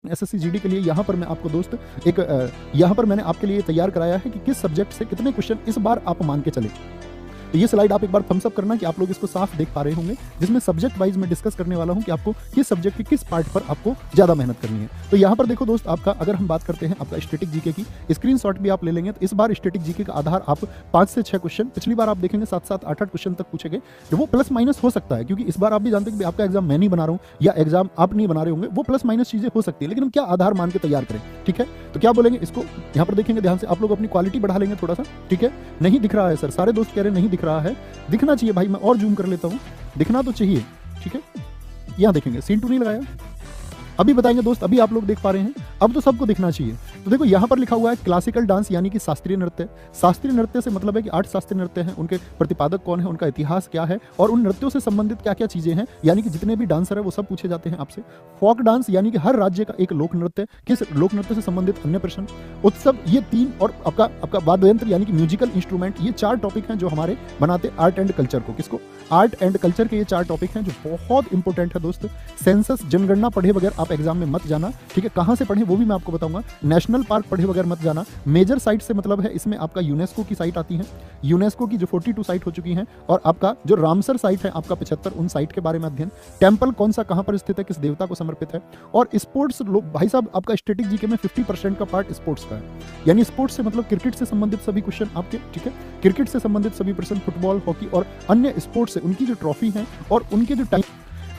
SSC GD के लिए यहाँ पर मैं आपको दोस्त यहाँ पर मैंने आपके लिए तैयार कराया है कि किस सब्जेक्ट से कितने क्वेश्चन इस बार आप मान के चले। तो ये स्लाइड आप एक बार थम्स अप करना कि आप लोग इसको साफ देख पा रहे होंगे, जिसमें सब्जेक्ट वाइज मैं डिस्कस करने वाला हूं कि आपको किस सब्जेक्ट की किस पार्ट पर आपको ज्यादा मेहनत करनी है। तो यहाँ पर देखो दोस्त, आपका अगर हम बात करते हैं आपका स्टैटिक जीके की, स्क्रीनशॉट भी आप ले लेंगे तो इस बार स्टैटिक जीके का आधार आप 5 से 6 क्वेश्चन, पिछली बार आप देखेंगे 7-7, 8-8 क्वेश्चन तक पूछे गए, तो वो प्लस माइनस हो सकता है, क्योंकि इस बार आप भी जानते हैं कि आपका एग्जाम मैं नहीं बना रहा हूँ या एग्जाम आप नहीं बना रहे होंगे, वो प्लस माइनस चीजें हो सकती है, लेकिन हम क्या आधार मान के तैयार करें। ठीक है, तो क्या बोलेंगे इसको, यहाँ पर देखेंगे ध्यान से, आप लोग अपनी क्वालिटी बढ़ा लेंगे थोड़ा सा। ठीक है, नहीं दिख रहा है सर, सारे दोस्त कह रहे नहीं दिख रहा है, दिखना चाहिए भाई, मैं और जूम कर लेता हूं, दिखना तो चाहिए। ठीक है, यहां देखेंगे, सीन टू नहीं लगाया, अभी बताएंगे दोस्त, अभी आप लोग देख पा रहे हैं, अब तो सबको दिखना चाहिए। तो देखो यहां पर लिखा हुआ है क्लासिकल डांस यानी कि शास्त्रीय नृत्य। शास्त्रीय नृत्य से मतलब है कि 8 शास्त्रीय नृत्य हैं, उनके प्रतिपादक कौन है, उनका इतिहास क्या है, और उन नृत्यों से संबंधित क्या क्या चीजें हैं, यानी कि जितने भी डांसर है वो सब पूछे जाते हैं आपसे। फोक डांस यानी कि हर राज्य का एक लोक नृत्य, किस लोक नृत्य से संबंधित अन्य प्रश्न। उत्सव, ये 3, और आपका वाद्य यंत्र यानी कि म्यूजिकल इंस्ट्रूमेंट, ये 4 टॉपिक हैं जो हमारे बनाते आर्ट एंड कल्चर को। किसको? आर्ट एंड कल्चर के ये 4 टॉपिक हैं जो बहुत इंपॉर्टेंट है दोस्त। सेंसस, जनगणना पढ़े बगैर आप एग्जाम में मत जाना। ठीक है, कहां से पढ़े वो भी मैं आपको बताऊंगा। नेशनल पार्क पढ़े बगैर मत जाना। मेजर साइट से मतलब है इसमें आपका यूनेस्को की साइट आती है, यूनेस्को की जो 42 साइट हो चुकी हैं, और आपका जो रामसर साइट है आपका 75, उन साइट के बारे में अध्ययन। टेंपल कौन सा कहां पर स्थित है, किस देवता को समर्पित है। और स्पोर्ट्स, भाई साहब आपका स्टैटिक जीके में 50% का पार्ट स्पोर्ट्स का है, यानी स्पोर्ट्स से मतलब क्रिकेट से संबंधित सभी क्वेश्चन आपके। ठीक है, क्रिकेट से संबंधित सभी प्रश्न, फुटबॉल, हॉकी और अन्य स्पोर्ट्स से उनकी जो ट्रॉफी है और उनके जो टाइम,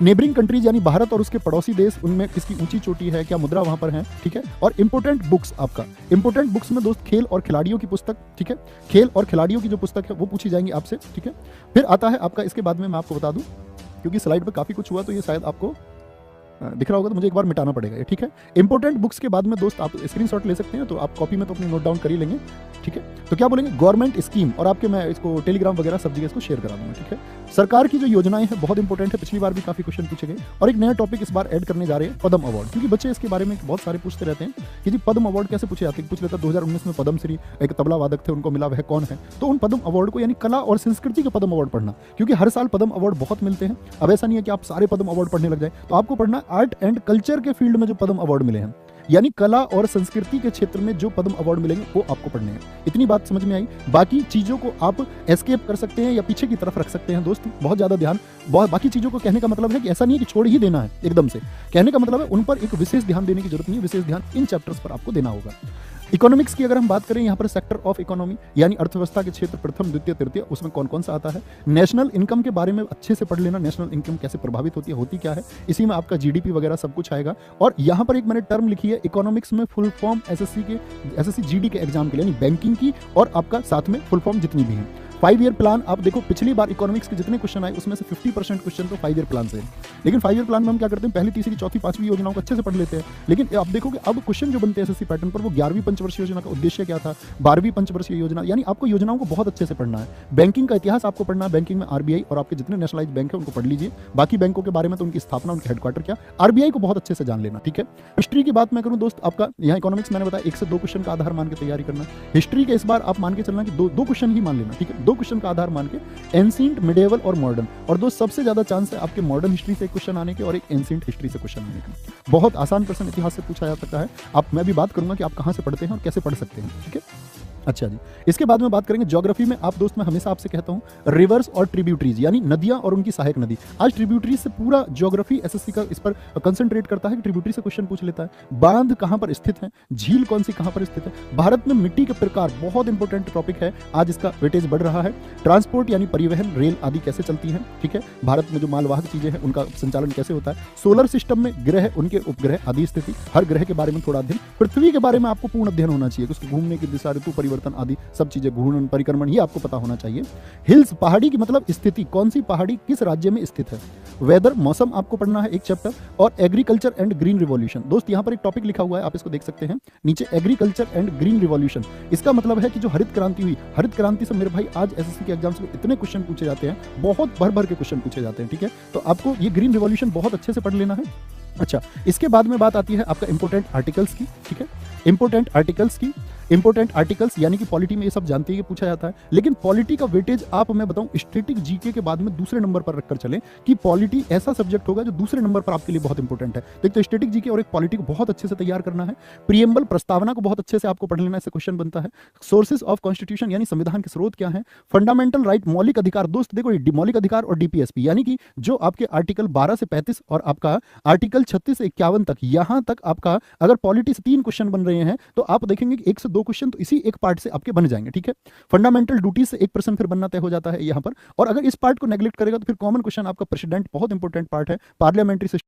नेबरिंग कंट्रीज यानी भारत और उसके पड़ोसी देश, उनमें किसकी ऊंची चोटी है, क्या मुद्रा वहां पर है। ठीक है, और इंपोर्टेंट बुक्स, आपका इंपोर्टेंट बुक्स में दोस्त खेल और खिलाड़ियों की पुस्तक। ठीक है, खेल और खिलाड़ियों की जो पुस्तक है वो पूछी जाएंगी आपसे। ठीक है, फिर आता है आपका, इसके बाद में मैं आपको बता दूं, क्योंकि स्लाइड पर काफी कुछ हुआ तो ये शायद आपको दिख रहा होगा, तो मुझे एक बार मिटाना पड़ेगा ये। ठीक है, इंपोर्टेंट बुक्स के बाद में दोस्त आप स्क्रीनशॉट ले सकते हैं, तो आप कॉपी में तो अपनी नोट डाउन कर ही लेंगे। ठीक है, तो क्या बोलेंगे, गवर्नमेंट स्कीम, और आपके मैं इसको टेलीग्राम वगैरह सब जगह इसको शेयर करा दूंगा। ठीक है, सरकार की जो योजनाएं हैं बहुत इंपॉर्टेंट है, पिछली बार भी काफी क्वेश्चन पूछे गए, और एक नया टॉपिक इस बार ऐड करने जा रहे हैं, पद्म अवार्ड, क्योंकि बच्चे इसके बारे में बहुत सारे पूछते रहते हैं कि जी पद्म अवार्ड कैसे पूछे जाते हैं। पूछ लेता 2019 में पद्मश्री एक तबला वादक थे, उनको मिला, वह कौन है। तो उन पद्म अवार्ड को, यानी कला और संस्कृति के पद्म अवार्ड पढ़ना, क्योंकि हर साल पद्म अवार्ड बहुत मिलते हैं। अब ऐसा नहीं है कि आप सारे पद्म अवार्ड पढ़ने लग जाए, तो आपको पढ़ना आर्ट एंड कल्चर के फील्ड में जो पद्म अवार्ड मिले हैं, यानी कला और संस्कृति के क्षेत्र में जो पद्म अवार्ड मिलेंगे वो आपको पढ़ने हैं। इतनी बात समझ में आई, बाकी चीजों को आप एस्केप कर सकते हैं या पीछे की तरफ रख सकते हैं दोस्त, बहुत ज्यादा ध्यान। बाकी चीजों को कहने का मतलब है कि ऐसा नहीं है कि छोड़ ही देना है एकदम से, कहने का मतलब है उन पर एक विशेष ध्यान देने की जरूरत नहीं है, विशेष ध्यान इन चैप्टर्स पर आपको देना होगा। इकोनॉमिक्स की अगर हम बात करें, यहाँ पर सेक्टर ऑफ इकोनॉमी यानी अर्थव्यवस्था के क्षेत्र, प्रथम, द्वितीय, तृतीय, उसमें कौन कौन सा आता है। नेशनल इनकम के बारे में अच्छे से पढ़ लेना, नेशनल इनकम कैसे प्रभावित होती क्या है, इसी में आपका जीडीपी वगैरह सब कुछ आएगा। और यहाँ पर एक मैंने टर्म लिखी है इकोनॉमिक्स में, फुल फॉर्म एसएससी जीडी के एग्जाम के लिए, यानी बैंकिंग की, और आपका साथ में फुल फॉर्म जितनी भी है। 5 ईयर प्लान, आप देखो पिछली बार इकोनॉमिक्स के जितने क्वेश्चन आए उसमें से 50% क्वेश्चन तो 5 ईयर प्लान से है, लेकिन 5 ईयर प्लान में हम क्या करते हैं, पहली, तीसरी, चौथी, 5वीं योजनाओं को अच्छे से पढ़ लेते हैं। लेकिन आप देखोगे अब क्वेश्चन जो बनते हैं एसएससी पैटर्न पर, वो 11वीं पंचवर्षीय योजना का उद्देश्य क्या था, 12वीं पंचवर्षीय योजना, यानी आपको योजनाओं को बहुत अच्छे से पढ़ना है। बैंकिंग का इतिहास आपको पढ़ना है, बैंकिंग में आरबीआई और आपके जितने नेशनलाइज बैंक है उनको पढ़ लीजिए। बाकी बैंकों के बारे में तो उनकी स्थापना, उनके हेडक्वार्टर क्या, आरबीआई को बहुत अच्छे से जान लेना। ठीक है, हिस्ट्री की बात मैं करूं दोस्त, आपका यहाँ इकोनॉमिक्स मैंने बताया 1 से 2 क्वेश्चन का आधार मान के तैयारी करना। हिस्ट्री के इस बार आप मान के चलना कि दो क्वेश्चन ही मान लेना। ठीक है, 2 क्वेश्चन का आधार मान के, एंशिएंट, मिडिएवल और मॉडर्न, और दोस्त सबसे ज्यादा चांस है आपके मॉडर्न हिस्ट्री से क्वेश्चन आने के और एक एंशिएंट हिस्ट्री से क्वेश्चन आने का। बहुत आसान प्रश्न इतिहास से पूछा जा सकता है। मैं भी बात करूंगा कि आप कहां से पढ़ते हैं और कैसे पढ़ सकते हैं। ठीक है, अच्छा जी, इसके बाद में बात करेंगे ज्योग्राफी में। आप दोस्त मैं हमेशा आपसे कहता हूं रिवर्स और ट्रिब्यूटरीज, यानी नदियां और उनकी सहायक नदी। आज ट्रिब्यूटरीज से पूरा ज्योग्राफी एसएससी का इस पर कंसंट्रेट करता है कि ट्रिब्यूटरी से क्वेश्चन पूछ लेता है। बांध कहां पर स्थित है, झील कौन सी कहां पर स्थित है। भारत में मिट्टी के प्रकार, बहुत इंपॉर्टेंट टॉपिक है, आज इसका वेटेज बढ़ रहा है। ट्रांसपोर्ट यानी परिवहन, रेल आदि कैसे चलती है। ठीक है, भारत में जो मालवाहक चीजें हैं उनका संचालन कैसे होता है। सोलर सिस्टम में ग्रह, उनके उपग्रह आदि स्थिति, हर ग्रह के बारे में थोड़ा अध्ययन। पृथ्वी के बारे में आपको पूर्ण अध्ययन होना चाहिए, उसके घूमने की दिशा, ऋतु परिवर्तन आदि सब चीजें, घूर्णन, परिक्रमण, ये आपको पता होना चाहिए। हिल्स, पहाड़ी की मतलब स्थिति, कौन सी पहाड़ी किस राज्य में स्थित है। वेदर, मौसम आपको पढ़ना है एक चैप्टर। और एग्रीकल्चर एंड ग्रीन रिवॉल्यूशन, दोस्त यहाँ पर एक टॉपिक लिखा हुआ है, आप इसको देख सकते हैं नीचे, एग्रीकल्चर एंड ग्रीन रिवॉल्यूशन। इसका मतलब है कि जो हरित क्रांति हुई, हरित क्रांति से मेरे भाई आज एसएससी के एग्जाम्स में इतने क्वेश्चन पूछे जाते हैं, बहुत भर भर के क्वेश्चन पूछे जाते हैं। ठीक है, तो आपको ये ग्रीन रिवॉल्यूशन बहुत अच्छे से पढ़ लेना है। अच्छा, इसके बाद में बात आती है आपका इंपोर्टेंट आर्टिकल्स की। ठीक है, इंपोर्टेंट आर्टिकल्स की इंपॉर्टेंट आर्टिकल्स यानी कि पॉलिटी में ये सब जानते ही पूछा जाता है, लेकिन पॉलिटी का वेटेज आप मैं बताऊं स्टैटिक जीके के बाद में दूसरे नंबर पर रखकर चलें कि पॉलिटी ऐसा सब्जेक्ट होगा जो दूसरे नंबर पर आपके लिए बहुत इंपॉर्टेंट है। एक तो स्टैटिक जीके और एक पॉलिटी को बहुत अच्छे से तैयार करना है। प्रियम्बल प्रस्तावना को बहुत अच्छे से आपको पढ़ लेना, इससे क्वेश्चन बनता है। सोर्सेज ऑफ कॉन्स्टिट्यूशन यानी संविधान के स्रोत क्या है। फंडामेंटल राइट मौलिक अधिकार, दोस्त देखो मौलिक अधिकार और डीपीएसपी यानी कि जो आपके आर्टिकल 12 से 35 और आपका आर्टिकल 36 से 51 तक, यहां तक आपका अगर पॉलिटी से 3 क्वेश्चन बन रहे हैं तो आप देखेंगे कि 1 से 2 क्वेश्चन तो इसी एक पार्ट से आपके बन जाएंगे, ठीक है। फंडामेंटल ड्यूटी से 1% फिर बनना तय हो जाता है यहां पर। और अगर इस पार्ट को नेग्लेक्ट करेगा तो फिर कॉमन क्वेश्चन आपका प्रेसिडेंट बहुत इंपॉर्टेंट पार्ट है, पार्लियामेंट्री